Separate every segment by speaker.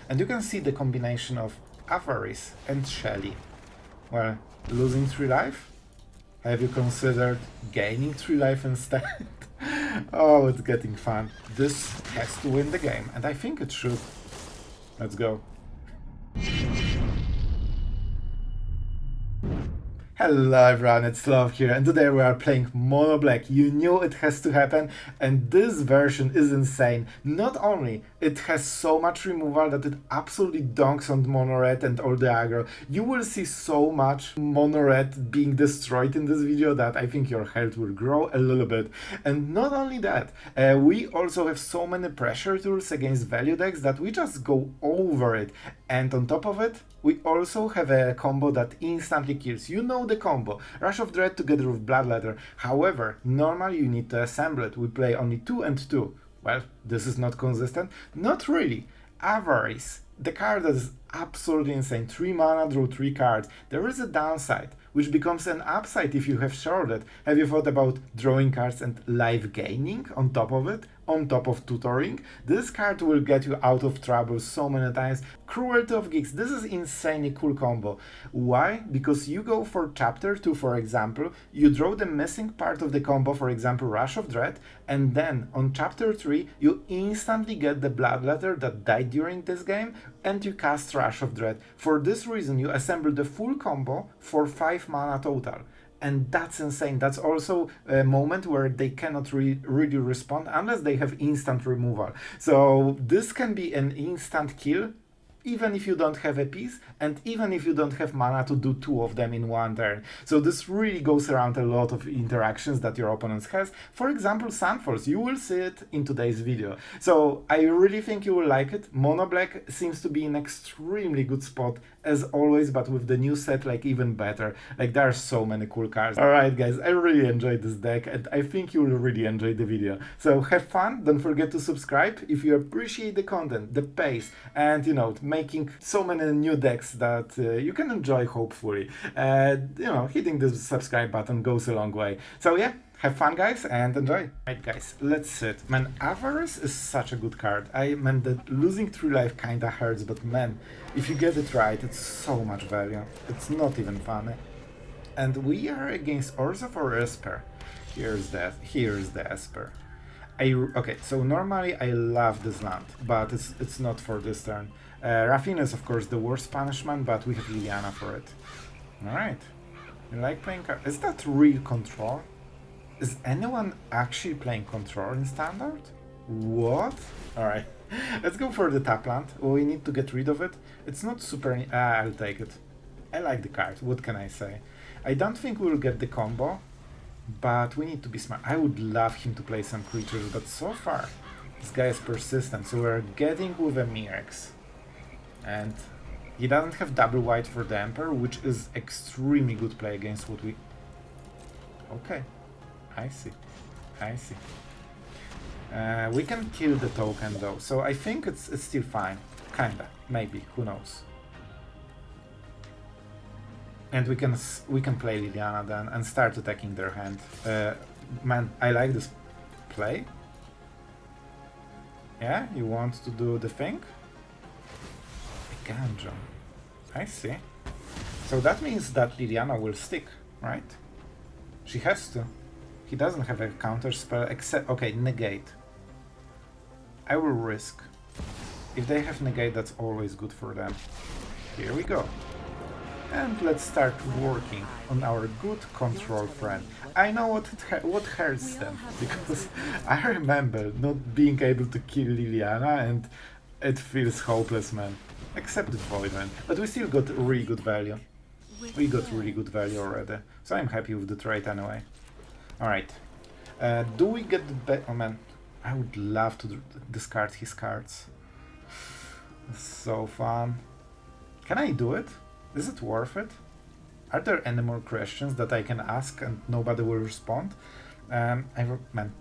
Speaker 1: And you can see the combination of Avarice and Shelly. Well, losing 3 life? Have you considered gaining 3 life instead? Oh, it's getting fun. This has to win the game, and I think it should. Let's go. Hello everyone, it's Sloth here, and today we are playing Mono Black. You knew it has to happen, and this version is insane. Not only it has so much removal that it absolutely donks on Mono Red and all the aggro. You will see so much Mono Red being destroyed in this video that I think your health will grow a little bit. And not only that, we also have so many pressure tools against value decks that we just go over it. And on top of it, we also have a combo that instantly kills. You know the combo. Rush of Dread together with Bloodletter. However, normally you need to assemble it. We play only 2 and 2. Well, this is not consistent. Not really. Avarice. The card that is absolutely insane. 3 mana, draw 3 cards. There is a downside, which becomes an upside if you have Sheoldred. Have you thought about drawing cards and life gaining on top of it? On top of tutoring? This card will get you out of trouble so many times. Cruelty of Geeks, this is insanely cool combo. Why? Because you go for chapter 2, for example, you draw the missing part of the combo, for example Rush of Dread, and then on chapter 3 you instantly get the Bloodletter that died during this game, and you cast Rush of Dread. For this reason you assemble the full combo for 5 mana total. And that's insane. That's also a moment where they cannot really respond unless they have instant removal. So this can be an instant kill, even if you don't have a piece, and even if you don't have mana to do 2 of them in 1 turn. So this really goes around a lot of interactions that your opponent has. For example, Sunforce, you will see it in today's video. So I really think you will like it. Mono Black seems to be in extremely good spot as always, but with the new set, like, even better. Like, there are so many cool cards. Alright guys, I really enjoyed this deck, and I think you will really enjoy the video. So have fun, don't forget to subscribe if you appreciate the content, the pace, and, you know, making so many new decks that you can enjoy, hopefully. You know, hitting the subscribe button goes a long way. So yeah, have fun guys and enjoy. Right guys, let's sit. Man, Avarice is such a good card. I mean, that losing 3 life kinda hurts, but man, if you get it right, it's so much value. It's not even funny. And we are against Orza for Esper. Here's the Esper. Okay, so normally I love this land, but it's not for this turn. Raffine is of course the worst punishment, but we have Liliana for it. Alright. You like playing cards? Is that real control? Is anyone actually playing control in standard? What? Alright. Let's go for the tap land. We need to get rid of it. It's not super... I'll take it. I like the card. What can I say? I don't think we'll get the combo, but we need to be smart. I would love him to play some creatures, but so far this guy is persistent, so we're getting with a Mire. And he doesn't have double white for the Emperor, which is extremely good play against what we... Okay, I see. We can kill the token though, so I think it's still fine. Kinda, maybe, who knows. And we can play Liliana then and start attacking their hand. Man, I like this play. Yeah, you want to do the thing? Ganjo. I see. So that means that Liliana will stick, right? She has to. He doesn't have a counter spell except... Okay, negate. I will risk. If they have negate, that's always good for them. Here we go. And let's start working on our good control friend. I know what hurts them, because I remember not being able to kill Liliana, and it feels hopeless, man. Except the Voidman. But we still got really good value. We got really good value already. So I'm happy with the trade anyway. Alright. Do we get the bet? Oh man, I would love to discard his cards. It's so fun. Can I do it? Is it worth it? Are there any more questions that I can ask and nobody will respond? Man,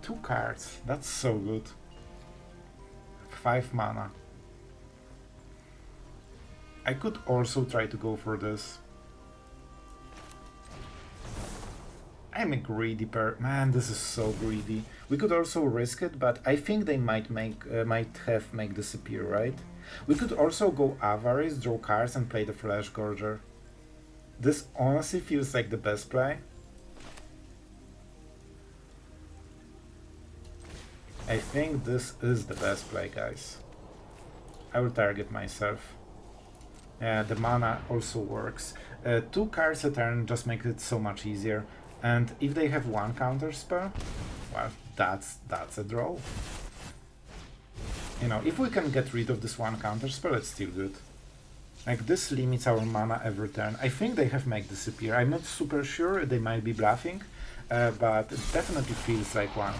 Speaker 1: 2 cards. That's so good. 5 mana. I could also try to go for this. I'm a greedy man, this is so greedy. We could also risk it, but I think they might have make disappear, right? We could also go Avarice, draw cards, and play the Fleshgorger. This honestly feels like the best play. I think this is the best play, guys. I will target myself. The mana also works. 2 cards a turn just make it so much easier. And if they have 1 counter spell, well, that's a draw. You know, if we can get rid of this 1 counter spell, it's still good. Like, this limits our mana every turn. I think they have Make Disappear. I'm not super sure, they might be bluffing, but it definitely feels like one.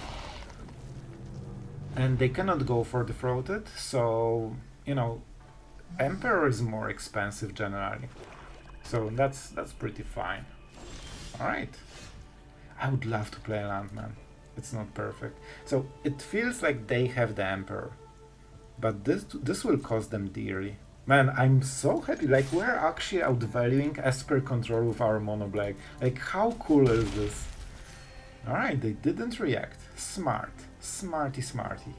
Speaker 1: And they cannot go for the Throated, so, you know, Emperor is more expensive generally. So that's pretty fine. Alright. I would love to play Landman. It's not perfect. So it feels like they have the Emperor. But this will cost them dearly. Man, I'm so happy. Like, we're actually outvaluing Esper control with our mono black. Like, how cool is this? Alright, they didn't react. Smart. Smarty smarty.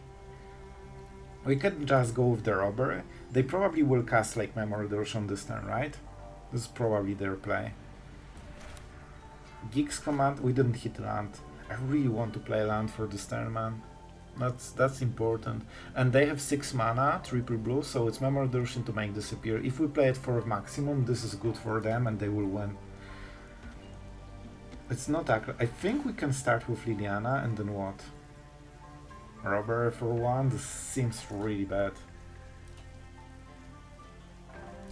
Speaker 1: We can just go with the Robbery. They probably will cast like Memory Dirge on this turn, right? This is probably their play. Geeks command, we didn't hit land. I really want to play land for this turn, man. That's important. And they have 6 mana, triple blue, so it's Memory Dirge to Make Disappear. If we play it for maximum, this is good for them and they will win. It's not accurate. I think we can start with Liliana and then what? Robbery for 1, this seems really bad.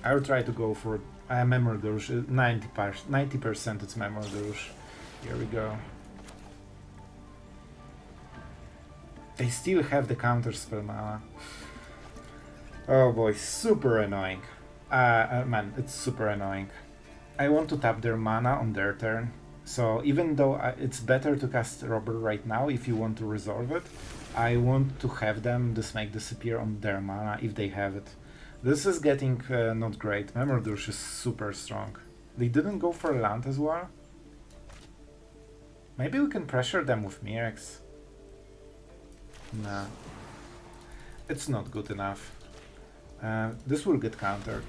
Speaker 1: I will try to go for Memory Dirge, 90% it's Memory Dirge. Here we go. They still have the counterspell mana. Oh boy, super annoying. Man, it's super annoying. I want to tap their mana on their turn. So even though it's better to cast Robber right now if you want to resolve it, I want to have them just Make Disappear on their mana if they have it. This is getting not great. Memory Dirge is super strong. They didn't go for land as well. Maybe we can pressure them with Mirex. Nah. It's not good enough. This will get countered.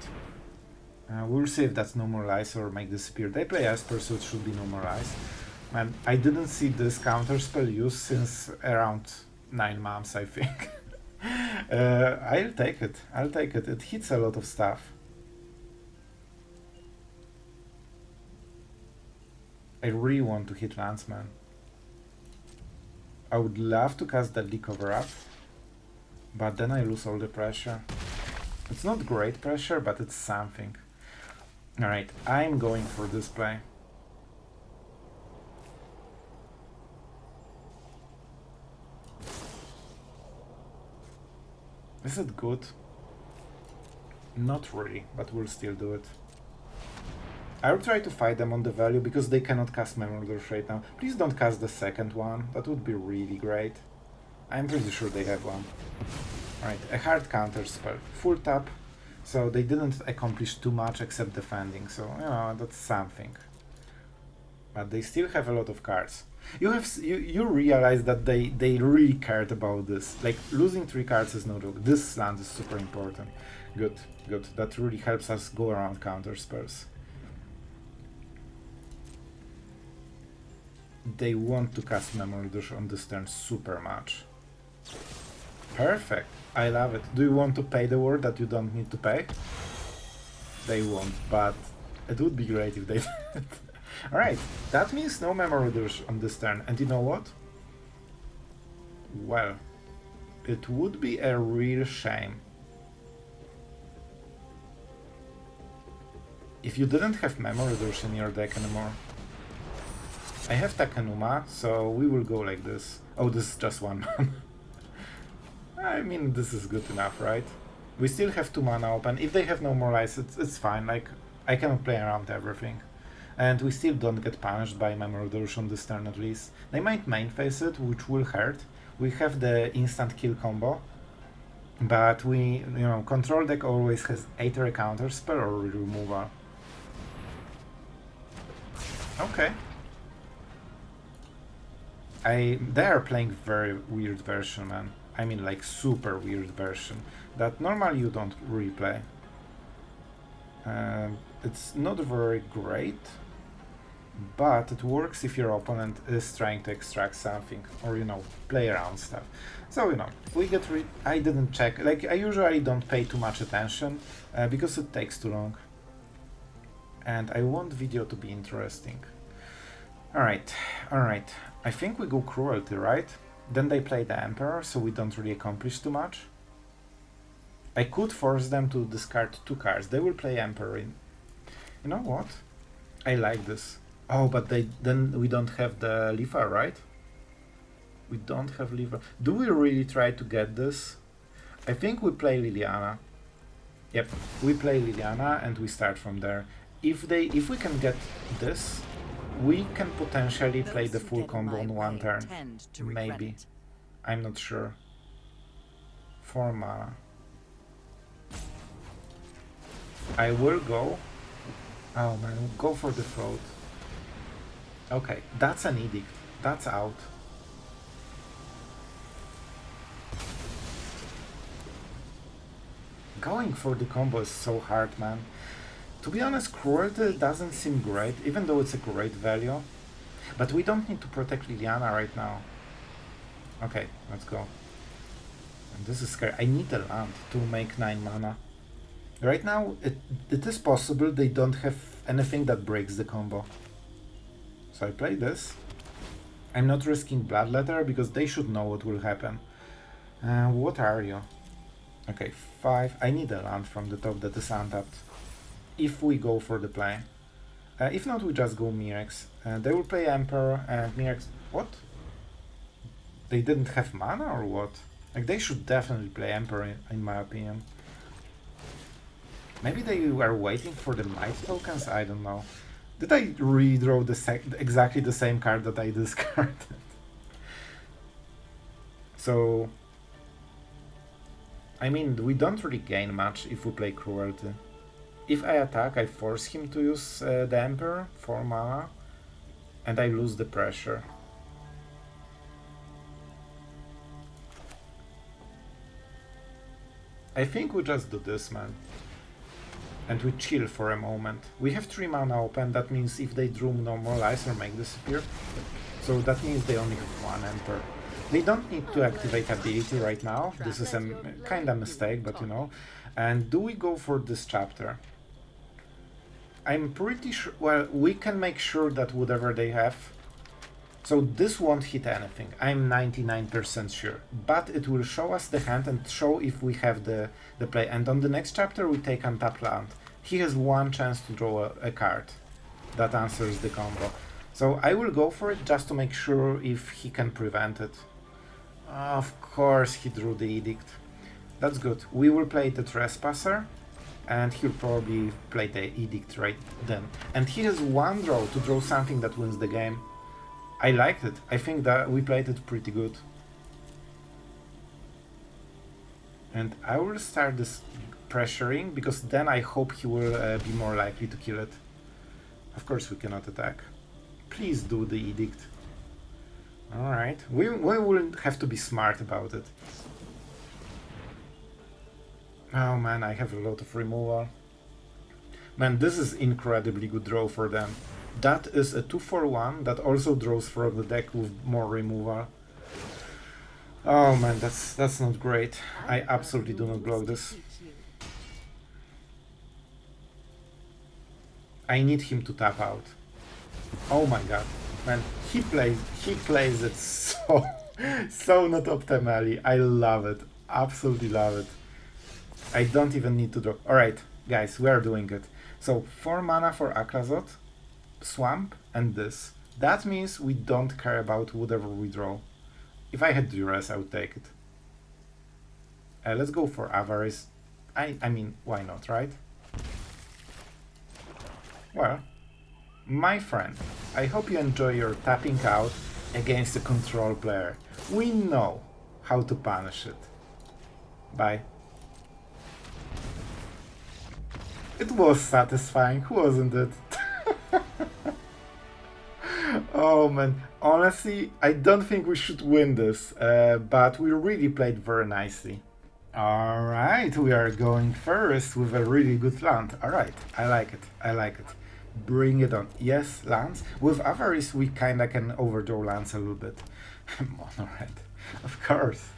Speaker 1: We'll see if that's Normalize or Make Disappear. They play Esper, so it should be Normalize. Man, I didn't see this counterspell used since around 9 months, I think. I'll take it. I'll take it. It hits a lot of stuff. I really want to hit lands, man. I would love to cast Deadly Cover-Up, but then I lose all the pressure. It's not great pressure, but it's something. Alright, I'm going for this play. Is it good? Not really, but we'll still do it. I will try to fight them on the value because they cannot cast Memory Dirge right now. Please don't cast the second one, that would be really great. I'm pretty sure they have one. Alright, a hard counter spell, full tap, so they didn't accomplish too much except defending, so you know, that's something. But they still have a lot of cards. You realize that they really cared about this. Like, losing 3 cards is no joke. This land is super important. Good, good. That really helps us go around counter spells. They want to cast Memory Dirge on this turn super much. Perfect. I love it. Do you want to pay the word that you don't need to pay? They won't, but it would be great if they did. Alright, that means no Memory Dirge on this turn, and you know what? Well, it would be a real shame if you didn't have Memory Dirge in your deck anymore. I have Takenuma, so we will go like this. Oh, this is just 1 mana. I mean, this is good enough, right? We still have 2 mana open. If they have no more lives, it's fine. Like, I cannot play around everything. And we still don't get punished by Memory Dirge on this turn at least. They might main phase it, which will hurt. We have the instant kill combo. But we, you know, control deck always has either a counter spell or removal. Okay. They are playing very weird version, man. I mean, like, super weird version. that normally you don't replay. It's not very great, but it works if your opponent is trying to extract something or, you know, play around stuff. So, you know, we get I didn't check, like, I usually don't pay too much attention because it takes too long. And I want video to be interesting. Alright. I think we go Cruelty, right? Then they play the Emperor, so we don't really accomplish too much. I could force them to discard 2 cards. They will play Emperor in. You know what? I like this. Oh, but then we don't have the Lifa, right? We don't have Lifa. Do we really try to get this? I think we play Liliana. Yep, we play Liliana and we start from there. If we can get this, we can potentially play the full combo on 1 turn. Maybe. I'm not sure. 4 mana. I will go. Oh man, go for the float. Okay, that's an edict. That's out. Going for the combo is so hard, man. To be honest, Cruelty doesn't seem great, even though it's a great value. But we don't need to protect Liliana right now. Okay, let's go. And this is scary. I need a land to make 9 mana. Right now, it is possible they don't have anything that breaks the combo. So I play this. I'm not risking Bloodletter because they should know what will happen. What are you? Okay, 5. I need a land from the top that is untapped. If we go for the play. If not, we just go Mirex. They will play Emperor and Mirex. What? They didn't have mana or what? Like, they should definitely play Emperor in my opinion. Maybe they were waiting for the might tokens? I don't know. Did I redraw exactly the same card that I discarded? So, I mean, we don't really gain much if we play Cruelty. If I attack, I force him to use the Emperor, 4 mana, and I lose the pressure. I think we just do this, man. And we chill for a moment. We have 3 mana open, that means if they drew Normalize or make disappear. So that means they only have 1 Emperor. They don't need to activate ability right now. This is a kind of mistake, but you know. And do we go for this chapter? I'm pretty sure, well, we can make sure that whatever they have. So this won't hit anything, I'm 99% sure. But it will show us the hand and show if we have the play. And on the next chapter we take untap land. He has 1 chance to draw a card that answers the combo. So I will go for it just to make sure if he can prevent it. Of course he drew the Edict. That's good. We will play the Trespasser. And he'll probably play the Edict right then. And he has 1 draw to draw something that wins the game. I liked it. I think that we played it pretty good. And I will start this pressuring, because then I hope he will be more likely to kill it. Of course we cannot attack. Please do the Edict. Alright, we will have to be smart about it. Oh man, I have a lot of removal. Man, this is incredibly good draw for them. That is a 2-for-1 that also draws from the deck with more removal. Oh man, that's not great. I absolutely do not block this. I need him to tap out. Oh my god. Man, he plays it so not optimally. I love it. Absolutely love it. I don't even need to draw. Alright, guys, we are doing it. So 4 mana for Aclazotz, Swamp, and this. That means we don't care about whatever we draw. If I had Duress, I would take it. Let's go for Avarice. I mean, why not, right? Well, my friend, I hope you enjoy your tapping out against a control player. We know how to punish it. Bye. It was satisfying, wasn't it? Oh man, honestly, I don't think we should win this, but we really played very nicely. Alright, we are going first with a really good land. Alright, I like it, I like it. Bring it on. Yes, lands. With Avarice we kinda can overdraw lands a little bit. Mono red, of course.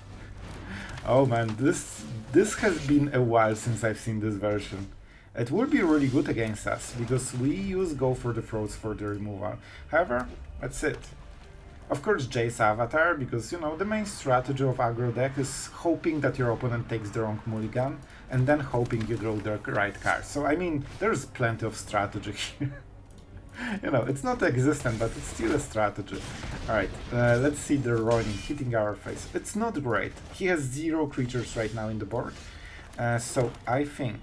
Speaker 1: Oh man, this has been a while since I've seen this version. It will be really good against us, because we use Go for the Throats for the removal. However, that's it. Of course, Jace Avatar, because, you know, the main strategy of aggro deck is hoping that your opponent takes the wrong mulligan, and then hoping you draw the right card. So, I mean, there's plenty of strategy here. You know, it's not existent, but it's still a strategy. Alright, let's see the Ronin hitting our face. It's not great. He has 0 creatures right now in the board. So, I think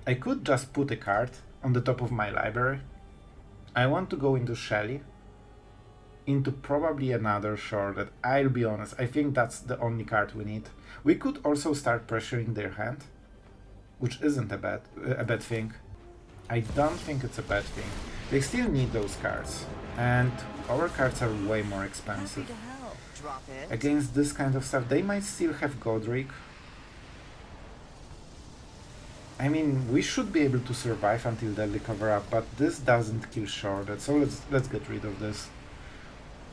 Speaker 1: I could just put a card on the top of my library. I want to go into Shelly, into probably another Sheoldred. I'll be honest, I think that's the only card we need. We could also start pressuring their hand, which isn't a bad thing. I don't think it's a bad thing. They still need those cards, and our cards are way more expensive. Against this kind of stuff, they might still have Godric. I mean, we should be able to survive until they cover up, but this doesn't kill Sheoldred, so let's get rid of this.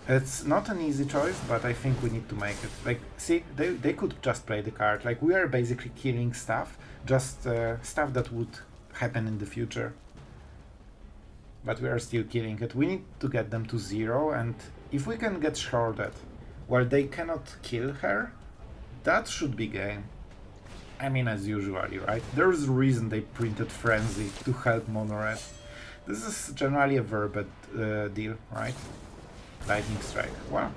Speaker 1: It's not an easy choice, but I think we need to make it. Like, see, they could just play the card. Like, we are basically killing stuff, just stuff that would happen in the future. But we are still killing it. We need to get them to 0, and if we can get Sheoldred while they cannot kill her, that should be game. I mean, as usually, right? There's a reason they printed Frenzy to help Mono Red. This is generally a very bad deal, right? Lightning Strike. Wow.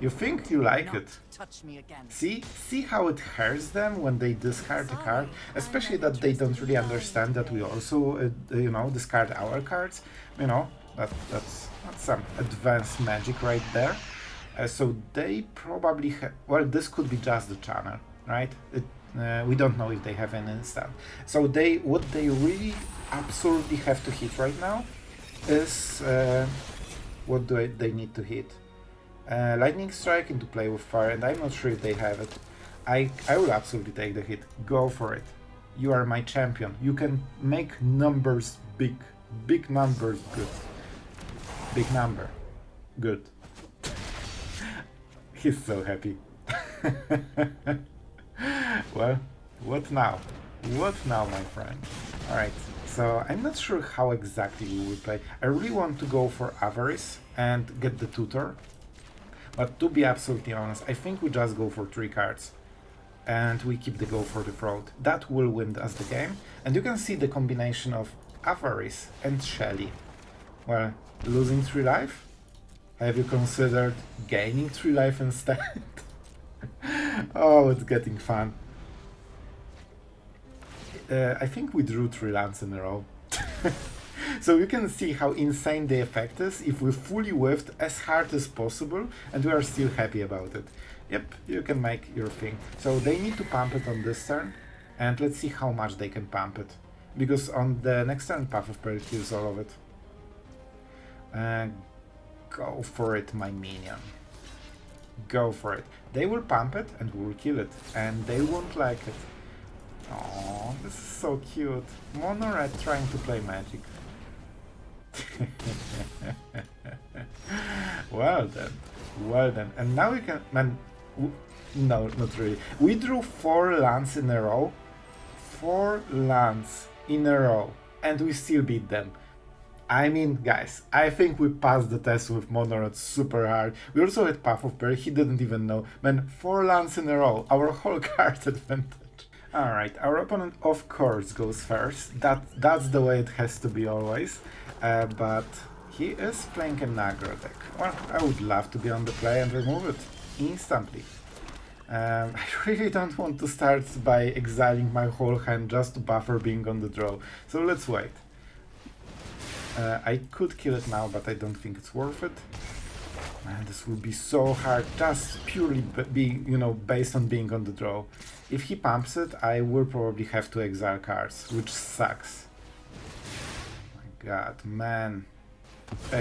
Speaker 1: You think you like it?
Speaker 2: Touch me again.
Speaker 1: See how it hurts them when they discard a card? Especially that they don't really understand that we also, you know, discard our cards. You know, that's some advanced magic right there. So they probably have... Well, this could be just the channel, right? We don't know if they have an instant. So what they really absolutely have to hit right now is what do they need to hit? Lightning Strike into play with fire, and I'm not sure if they have it. I will absolutely take the hit. Go for it. You are my champion. You can make numbers big. Big numbers good. Big number. Good. He's so happy. Well, what now? What now, my friend? Alright, so I'm not sure how exactly we will play. I really want to go for Avarice and get the tutor. But to be absolutely honest, I think we just go for 3 cards. And we keep the Go for the Throat. That will win us the game. And you can see the combination of Avarice and Shelly. Well, losing 3 life? Have you considered gaining 3 life instead? Oh, it's getting fun. I think we drew 3 lands in a row. So you can see how insane the effect is if we fully whiffed as hard as possible and we are still happy about it. Yep, you can make your thing. So they need to pump it on this turn, and let's see how much they can pump it. Because on the next turn, Path of Peril kills all of it. Go for it, my minion. Go for it. They will pump it and we will kill it, and they won't like it. Oh, this is so cute. Mono Red trying to play magic. Well then, well then. And now we can... no, not really. We drew 4 lands in a row. 4 lands in a row. And we still beat them. I mean, guys, I think we passed the test with Mono Red super hard. We also had Path of Peril, he didn't even know. Man, 4 lands in a row, our whole card advantage. Alright, our opponent of course goes first. That's the way it has to be always. But he is playing an aggro deck. Well, I would love to be on the play and remove it instantly. I really don't want to start by exiling my whole hand just to buffer being on the draw. So let's wait. I could kill it now, but I don't think it's worth it. Man, this will be so hard, just purely being, you know, based on being on the draw. If he pumps it, I will probably have to exile cards, which sucks. Oh my god, man.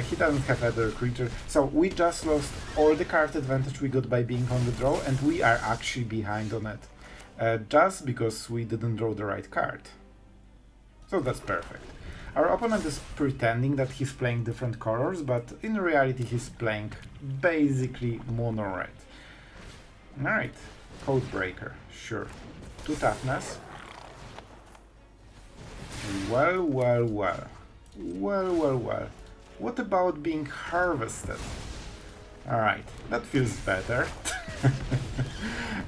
Speaker 1: He doesn't have other creature, so we just lost all the card advantage we got by being on the draw, and we are actually behind on it. Just because we didn't draw the right card. So that's perfect. Our opponent is pretending that he's playing different colors, but in reality he's playing basically mono red. Alright, Codebreaker, sure. 2 toughness. Well. What about being harvested? Alright, that feels better.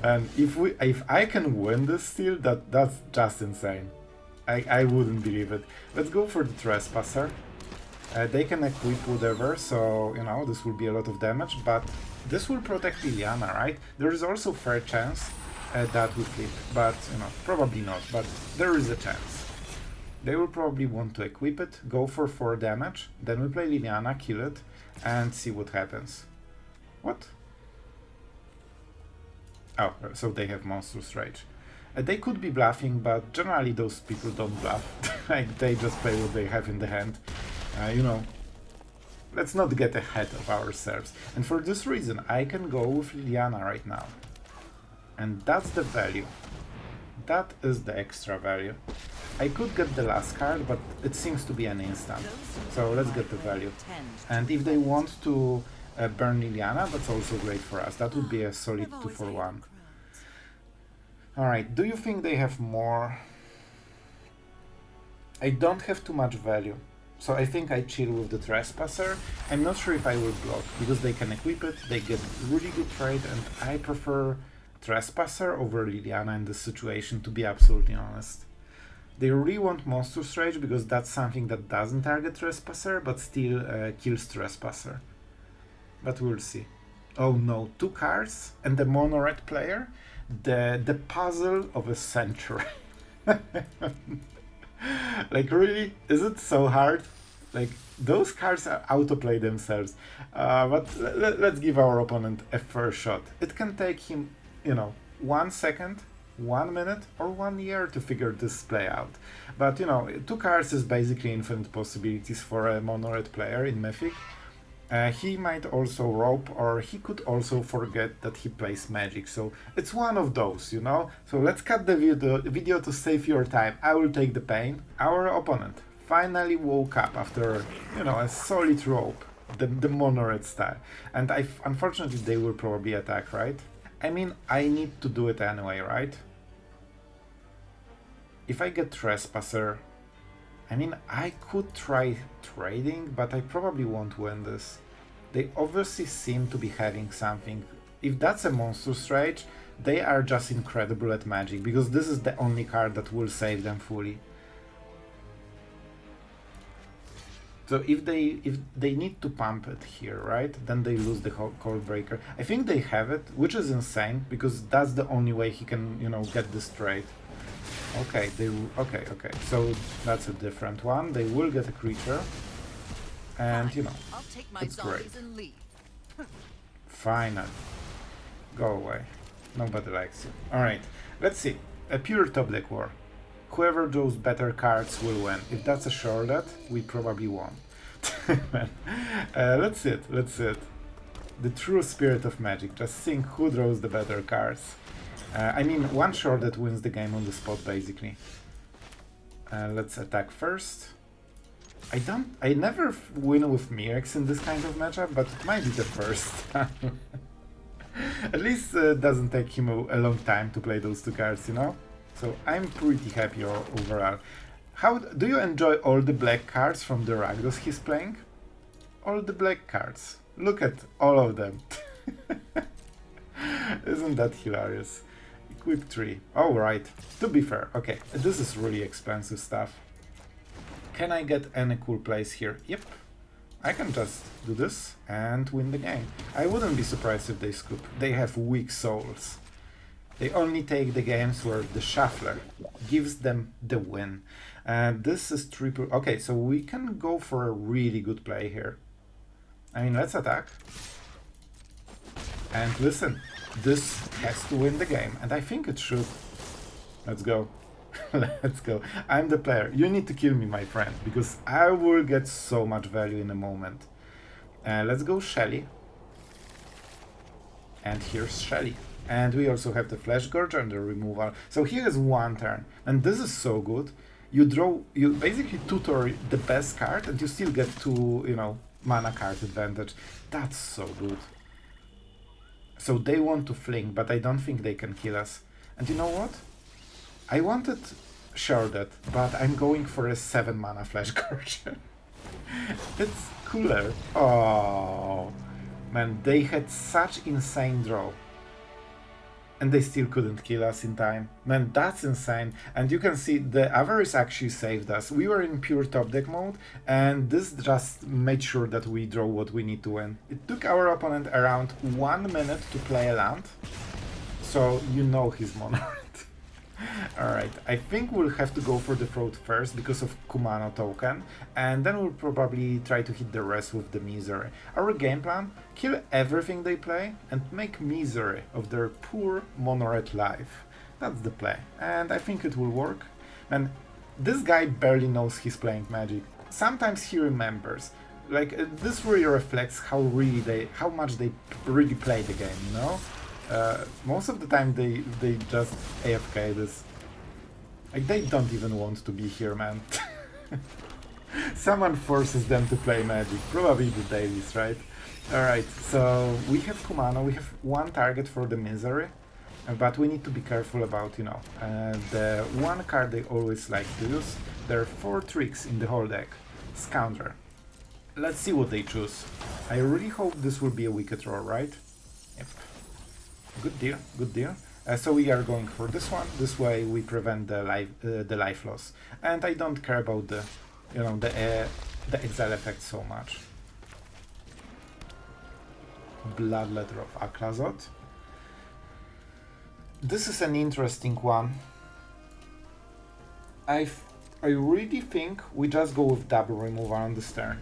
Speaker 1: And if I can win this still, that's just insane. I wouldn't believe it. Let's go for the Trespasser. They can equip whatever, so you know this will be a lot of damage, but this will protect Liliana, right? There is also fair chance that we flip, but you know, probably not, but there is a chance. They will probably want to equip it, go for 4 damage, then we play Liliana, kill it, and see what happens. What? Oh, so they have Monstrous Rage. They could be bluffing, but generally those people don't bluff. Like, they just play what they have in the hand. You know, let's not get ahead of ourselves. And for this reason, I can go with Liliana right now. And that's the value. That is the extra value. I could get the last card, but it seems to be an instant. So let's get the value. And if they want to burn Liliana, that's also great for us. That would be a solid 2-for-1. Alright, do you think they have more? I don't have too much value. So I think I chill with the Trespasser. I'm not sure if I will block, because they can equip it, they get really good trade, and I prefer Trespasser over Liliana in this situation, to be absolutely honest. They really want Monstrous Rage, because that's something that doesn't target Trespasser, but still kills Trespasser. But we'll see. Oh no, 2 cards and the mono red player? The puzzle of a century. Like, really? Is it so hard? Like, those cards are autoplay themselves. But let's give our opponent a fair shot. It can take him, you know, 1 second, 1 minute, or 1 year to figure this play out. But, you know, 2 cards is basically infinite possibilities for a mono red player in Mythic. He might also rope, or he could also forget that he plays magic, so it's one of those, you know? So let's cut the video to save your time. I will take the pain. Our opponent finally woke up after, you know, a solid rope, the mono red style. And unfortunately they will probably attack, right? I mean, I need to do it anyway, right? If I get Trespasser, I mean, I could try trading, but I probably won't win this. They obviously seem to be having something. If that's a Monstrous Rage, they are just incredible at magic, because this is the only card that will save them fully. So if they need to pump it here, right, then they lose the Codebreaker. I think they have it, which is insane, because that's the only way he can, you know, get this trade. Okay, okay, so that's a different one. They will get a creature, and you know, it's great. Finally, go away. Nobody likes you. Alright, let's see. A pure top deck war. Whoever draws better cards will win. If that's a Sheoldred, we probably won. Let's see it. The true spirit of magic. Just think who draws the better cards. I mean, one Sheoldred wins the game on the spot, basically. Let's attack first. I never win with Mire in this kind of matchup, but it might be the first time. At least it doesn't take him a long time to play those 2 cards, you know? So I'm pretty happy overall. How do you enjoy all the black cards from the Rakdos he's playing? All the black cards. Look at all of them. Isn't that hilarious? Equip 3. Oh, right. To be fair, okay, this is really expensive stuff. Can I get any cool plays here? Yep. I can just do this and win the game. I wouldn't be surprised if they scoop. They have weak souls. They only take the games where the shuffler gives them the win. And this is triple. Okay, so we can go for a really good play here. I mean, let's attack. And listen, this has to win the game, and I think it should. Let's go. Let's go. I'm the player. You need to kill me, my friend, because I will get so much value in a moment. Let's go Shelly. And here's Shelly. And we also have the Fleshgorger and the removal. So here is one turn. And this is so good. You basically tutor the best card and you still get two, mana card advantage. That's so good. So they want to fling, but I don't think they can kill us. And you know what? I wanted Sheoldred, but I'm going for a 7 mana Fleshgorger. It's cooler. Oh, man, they had such insane draw. And they still couldn't kill us in time. Man, that's insane. And you can see the Avarice actually saved us. We were in pure top deck mode, and this just made sure that we draw what we need to win. It took our opponent around 1 minute to play a land, so you know he's mono red. Alright, I think we'll have to go for the throat first because of Kumano token, and then we'll probably try to hit the rest with the Misery. Our game plan: kill everything they play and make misery of their poor mono red life. That's the play, and I think it will work. And this guy barely knows he's playing Magic. Sometimes he remembers. Like, this really reflects how much they really play the game, you know? Most of the time they just AFK this. Like, they don't even want to be here, man. Someone forces them to play Magic, probably the dailies, right? Alright, so we have Kumano, we have one target for the Misery, but we need to be careful about, the one card they always like to use. There are 4 tricks in the whole deck. Scoundrel. Let's see what they choose. I really hope this will be a Wicked Roar, right? Yep. Good deal, good deal. So we are going for this one. This way we prevent the life loss. And I don't care about the exile effect so much. Bloodletter of Aclazotz. This is an interesting one. I really think we just go with double removal on this turn.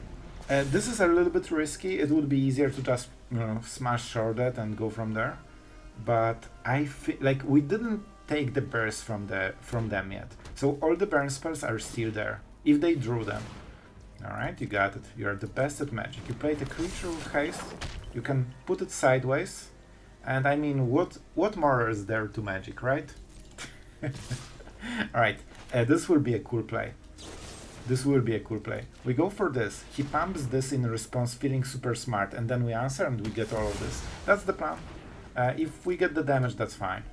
Speaker 1: This is a little bit risky. It would be easier to just smash Sheoldred and go from there. But I feel like we didn't take the burst from them yet. So all the burn spells are still there, if they drew them. Alright, you got it. You are the best at Magic. You played a creature with haste, you can put it sideways, and I mean, what more is there to Magic, right? Alright, this will be a cool play. This will be a cool play. We go for this. He pumps this in response, feeling super smart, and then we answer and we get all of this. That's the plan. If we get the damage, that's fine.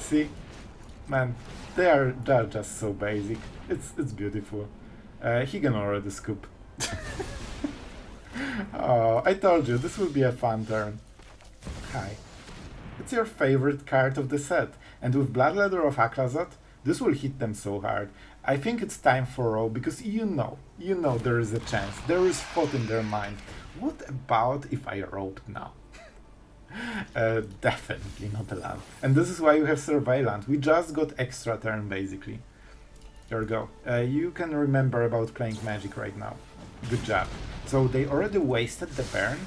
Speaker 1: See? Man, they're just so basic. It's beautiful. He can already scoop. Oh, I told you, this will be a fun turn. Hi. It's your favorite card of the set, and with Bloodletter of Aclazotz, this will hit them so hard. I think it's time for row, because you know there is a chance. There is thought in their mind. What about if I roped now? Definitely not allowed. And this is why you have Surveillance. We just got extra turn, basically. There we go. You can remember about playing Magic right now. Good job. So they already wasted the burn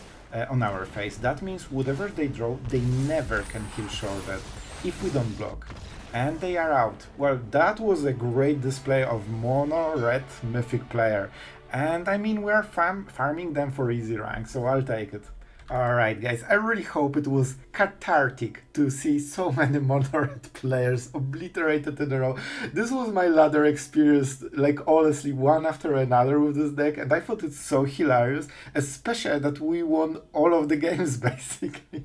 Speaker 1: on our face. That means whatever they draw, they never can kill Sheoldred if we don't block. And they are out. Well, that was a great display of mono red mythic player. And I mean, we are farming them for easy rank, so I'll take it. Alright guys, I really hope it was cathartic to see so many mono red players obliterated in a row. This was my ladder experience, like honestly, one after another with this deck, and I thought it's so hilarious, especially that we won all of the games basically.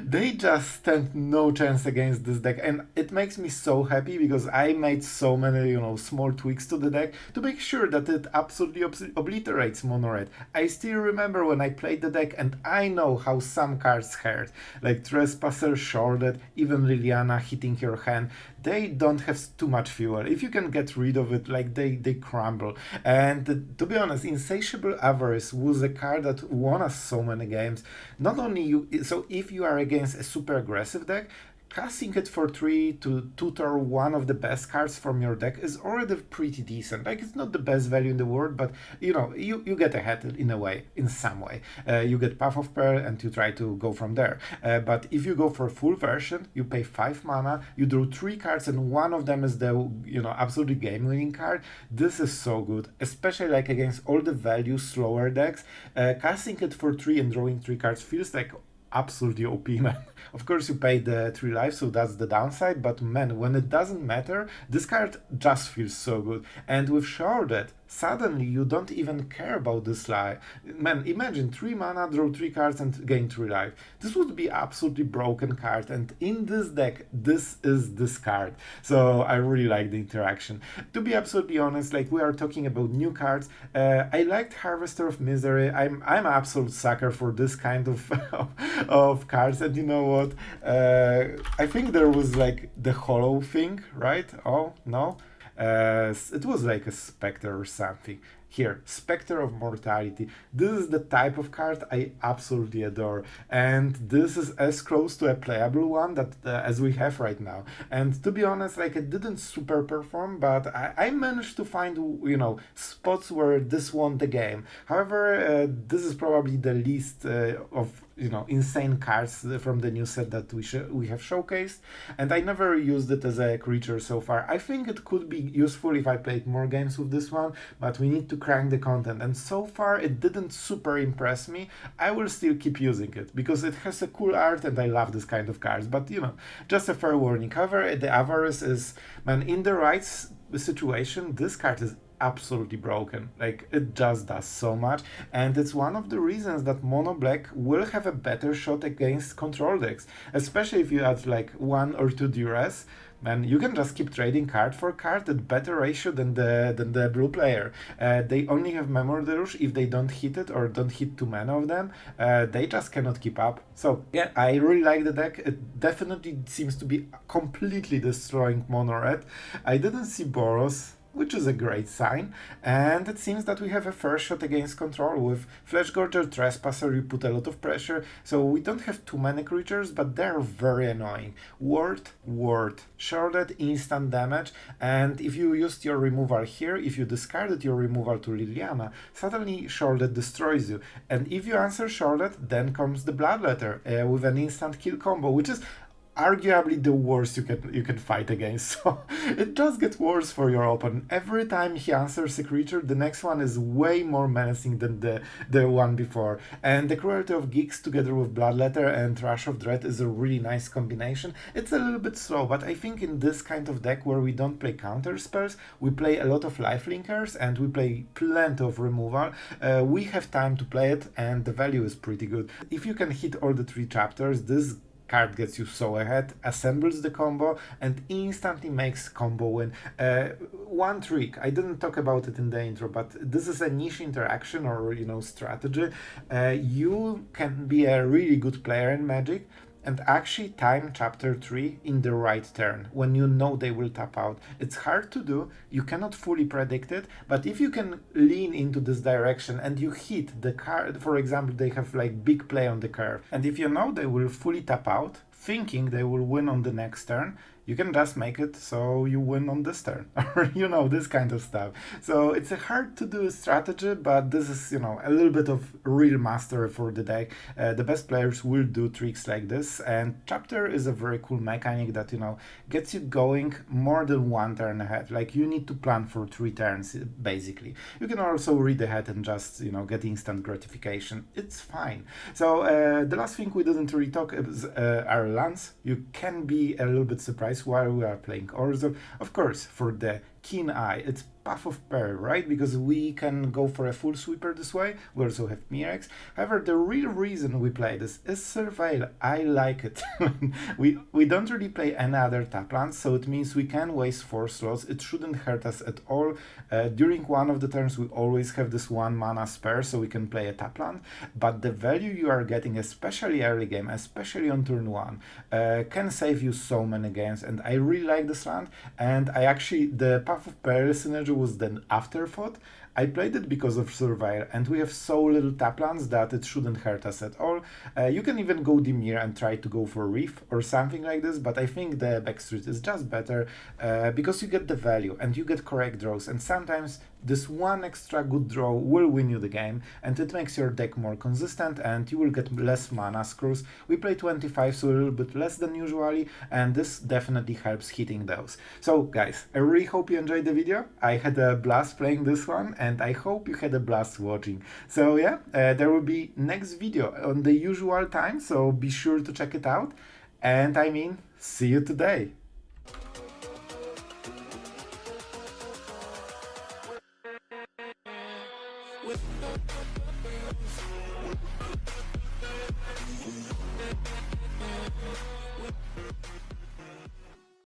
Speaker 1: They just stand no chance against this deck, and it makes me so happy because I made so many, small tweaks to the deck to make sure that it absolutely obliterates mono red. I still remember when I played the deck, and I know how some cards hurt, like Trespasser, Sheoldred, even Liliana hitting your hand. They don't have too much fuel. If you can get rid of it, like they crumble. And to be honest, Insatiable Avarice was a card that won us so many games. Not only you, so if you are against a super aggressive deck, casting it for 3 to tutor one of the best cards from your deck is already pretty decent. Like, it's not the best value in the world, but you get ahead in a way, in some way. You get Path of Peril and you try to go from there. But if you go for full version, you pay 5 mana, you draw 3 cards, and one of them is the absolutely game-winning card. This is so good, especially like against all the value slower decks. Casting it for 3 and drawing 3 cards feels like absolutely OP, man. Of course, you pay the 3 life, so that's the downside, but man, when it doesn't matter, this card just feels so good. And with Sheoldred, suddenly you don't even care about this life. Man, imagine 3 mana, draw 3 cards and gain 3 life. This would be absolutely broken card, and in this deck, this is this card. So I really like the interaction. To be absolutely honest, like, we are talking about new cards. I liked Harvester of Misery. I'm an absolute sucker for this kind of of cards, and you know what? I think there was like the hollow thing, right? Oh no, it was like a specter or something. Here, Spectre of Mortality. This is the type of card I absolutely adore, and this is as close to a playable one that as we have right now. And to be honest, like, it didn't super perform, but I managed to find spots where this won the game. However, this is probably the least of insane cards from the new set that we have showcased, and I never used it as a creature so far. I think it could be useful if I played more games with this one, but we need to crank the content, and so far it didn't super impress me. I will still keep using it because it has a cool art and I love this kind of cards, but just a fair warning. However, the Avarice is, man, in the right situation, this card is absolutely broken. Like, it just does so much, and it's one of the reasons that mono black will have a better shot against control decks, especially if you add like 1 or 2 duress. Man, you can just keep trading card for card at better ratio than the blue player. They only have Memory Deluge. If they don't hit it or don't hit too many of them, they just cannot keep up. So yeah, I really like the deck. It definitely seems to be completely destroying mono red. I didn't see Boros, which is a great sign, and it seems that we have a first shot against control. With Fleshgorger Trespasser, you put a lot of pressure, so we don't have too many creatures, but they're very annoying. Ward, Sheoldred, instant damage, and if you used your removal here, if you discarded your removal to Liliana, suddenly Sheoldred destroys you, and if you answer Sheoldred, then comes the Bloodletter with an instant kill combo, which is arguably the worst you can fight against. So it just gets worse for your opponent. Every time he answers a creature, the next one is way more menacing than the one before. And the Cruelty of Geeks together with Bloodletter and Rush of Dread is a really nice combination. It's a little bit slow, but I think in this kind of deck where we don't play counter spells, we play a lot of lifelinkers and we play plenty of removal, we have time to play it, and the value is pretty good. If you can hit all the 3 chapters, this card gets you so ahead, assembles the combo, and instantly makes combo win. One trick, I didn't talk about it in the intro, but this is a niche interaction or strategy. You can be a really good player in Magic and actually time chapter 3 in the right turn when you know they will tap out. It's hard to do, you cannot fully predict it, but if you can lean into this direction and you hit the card, for example, they have like big play on the curve, and if you know they will fully tap out, thinking they will win on the next turn, you can just make it so you win on this turn, or this kind of stuff. So it's a hard to do strategy, but this is a little bit of real mastery for the deck. The best players will do tricks like this, and chapter is a very cool mechanic that gets you going more than 1 turn ahead. Like, you need to plan for 3 turns basically. You can also read ahead and just get instant gratification. It's fine. So the last thing we didn't really talk is our lands. You can be a little bit surprised while we are playing Orzhov. Of course, for the keen eye, it's Path of Peril, right? Because we can go for a full sweeper this way. We also have Mire. However, the real reason we play this is Surveil. I like it. we don't really play any other tap lands, so it means we can waste 4 slots. It shouldn't hurt us at all. During one of the turns, we always have this 1 mana spare, so we can play a tap land. But the value you are getting, especially early game, especially on turn 1, can save you so many games. And I really like this land. And the Path of Peril synergy was then afterthought. I played it because of Surveyor, and we have so little tap lands that it shouldn't hurt us at all. You can even go Mire and try to go for Reef or something like this, but I think the backstreet is just better because you get the value and you get correct draws, and sometimes this one extra good draw will win you the game, and it makes your deck more consistent and you will get less mana screws. We play 25, so a little bit less than usually, and this definitely helps hitting those. So guys, I really hope you enjoyed the video. I had a blast playing this one, and I hope you had a blast watching. So yeah, there will be next video on the usual time, so be sure to check it out. And I mean, see you today.
Speaker 2: With